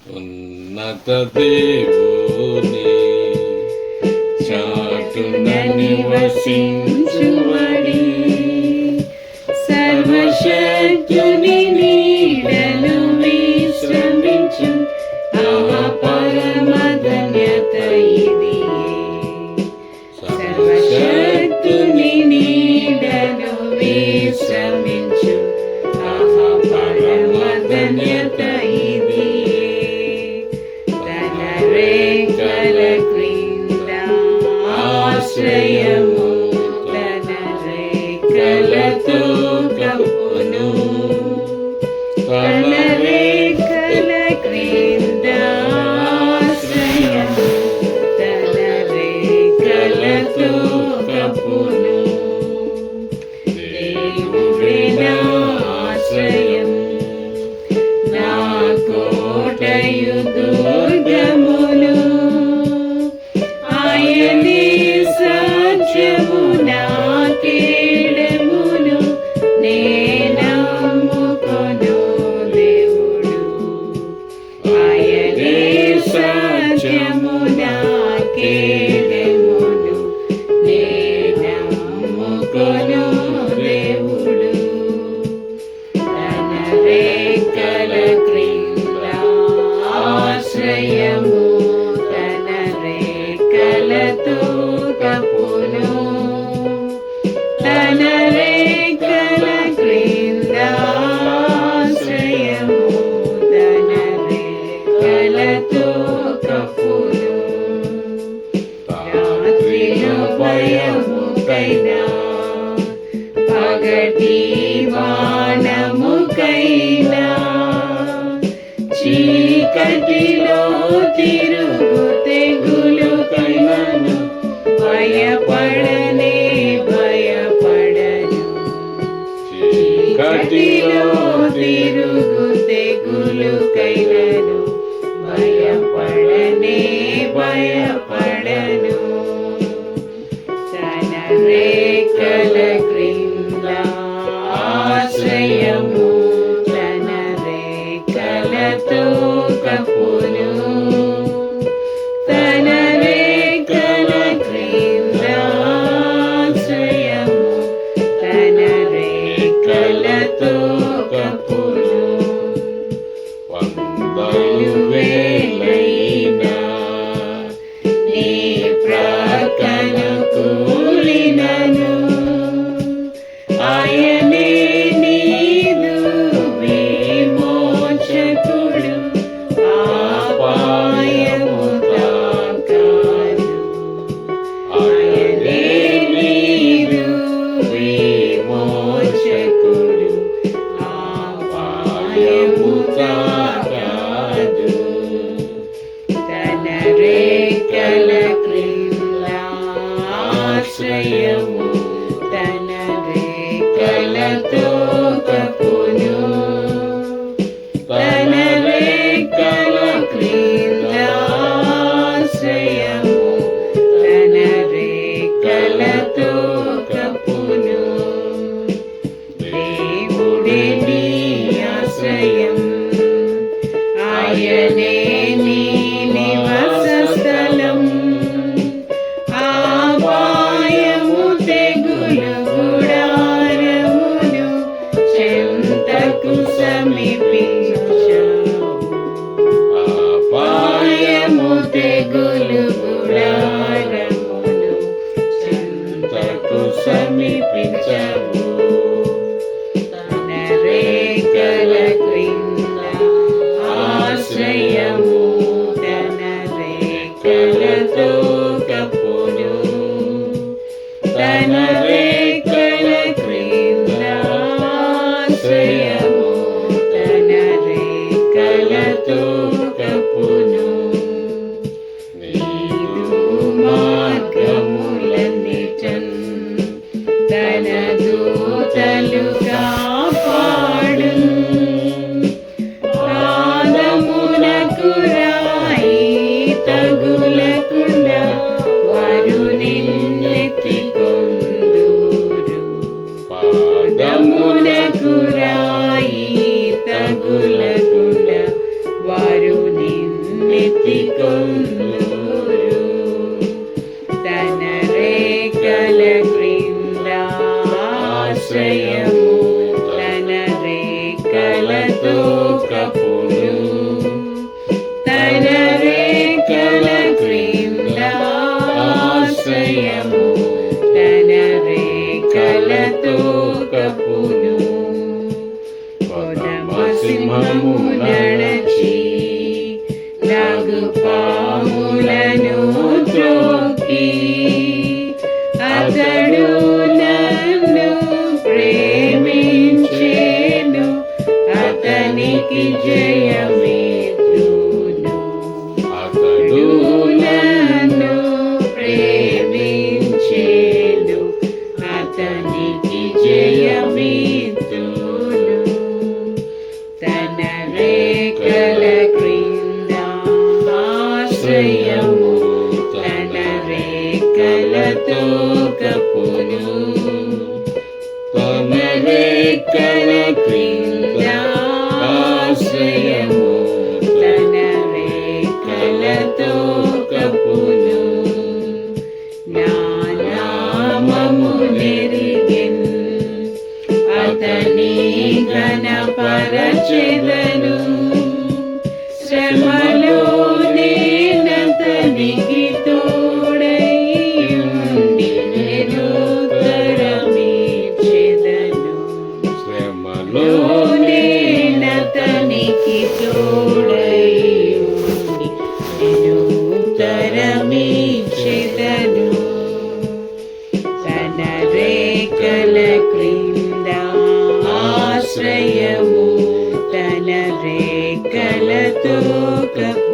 ఉన్నత దేవుని చాటున నివసించువడి సర్వశక్తుని నీడను విశ్రమించు పరమ ధన్యత ఇది. సర్వశక్తుని నీడను విశ్రమించు పరమ ధన్యత ఇది. తన రేఖల క్రింద ఆశ్రయము తన రేఖలతో కప్పును. తన రేఖల క్రింద ఆశ్రయము తన రేఖలతో కప్పును. దేవుడే నా ఆశ్రయం, నా కోటయు దుర్గములు, ఆయనే సత్యము నా కేడములు. నేనమ్ముకొను దేవుడు, ఆయనే సత్యము నా కేడములు. నేనమ్ముకొను దేవుడు. తన రేఖల క్రింద ఆశ్రయము తన రేఖలతో కప్పును. తన రేఖల క్రింద ఆశ్రయము తన రేఖలతో కప్పును. రాత్రిలో భయముకైనా పగటి వానముకైనా చీకటిలో తిరుగు తెగులుకైనను భయపడనే భయపడను. చీకటిలో తిరుగు తెగులుకైనను భయపడనే భయపడను. తన రేఖల క్రింద ఆశ్రయము తన రేఖలతో కప్పును. తన రేఖల క్రింద ఆశ్రయము తన రేఖలతో కప్పును. వందలు వేలైనా నీ ప్రక్కన కూలినను ఆయనే నీదు విమోచకుడు. అపాయము తాకాదు, ఆయనే నీదు విమోచకుడు. అపాయము తాకాదు. తన రేఖల క్రింద ఆశ్రయము తన రేఖలతో కప్పును. తన రేఖల క్రింద ఆశ్రయము తన రేఖలతో కప్పును. దేవుడే నీ ఆశ్రయం, ఆయనే నీ నివాస స్థలం. అపాయము తెగులు గుడారమును చెంతకు సమీపించవు. అపాయము తెగులు గుడారమును చెంతకు సమీపించవు. తన రేఖల క్రింద ఆశ్రయము తన రేఖలతో కప్పును. తన రేఖల క్రింద ఆశ్రయము తన రేఖలతో కప్పును. నీదు మార్గములన్నిటన్ తన దూతలు కాపాడు. పాదమునకు రాయి తగులకుండా వారు నిన్నెత్తికొందురు. పాదమునకు రాయి తగులకుండా వారు బ్రతికొందురు. తన రేఖల క్రింద ఆశ్రయము, తన రేఖలతో కప్పును. తన రేఖల క్రింద ఆశ్రయము, తన రేఖలతో కప్పును. కొదమ సింహము నడచి నాగుపాములను త్రొక్కి, అతడు నన్ను ప్రేమించెను, అతనికి జయమిత్రును. అతడు నన్ను ప్రేమించెను, అతనికి జయమిత్రును. తన రేఖల క్రింద ఆశ్రయము, తన రేఖలతో కప్పును. తన రేఖల క్రింద ఆశ్రయము, తన రేఖలతో కప్పును. నా నామము నెరిగెను, అతని ఘనపరచెదను. శ్రమలో నేనతనికి తోడై ఉండి నిరుత్తరమిచ్చెదను. శ్రమలో నేనతనికి తోడై ఉండి నిరుత్తరమిచ్చెదను. తన రేఖల క్రింద ఆశ్రయము, తన రేఖలతో కప్పు.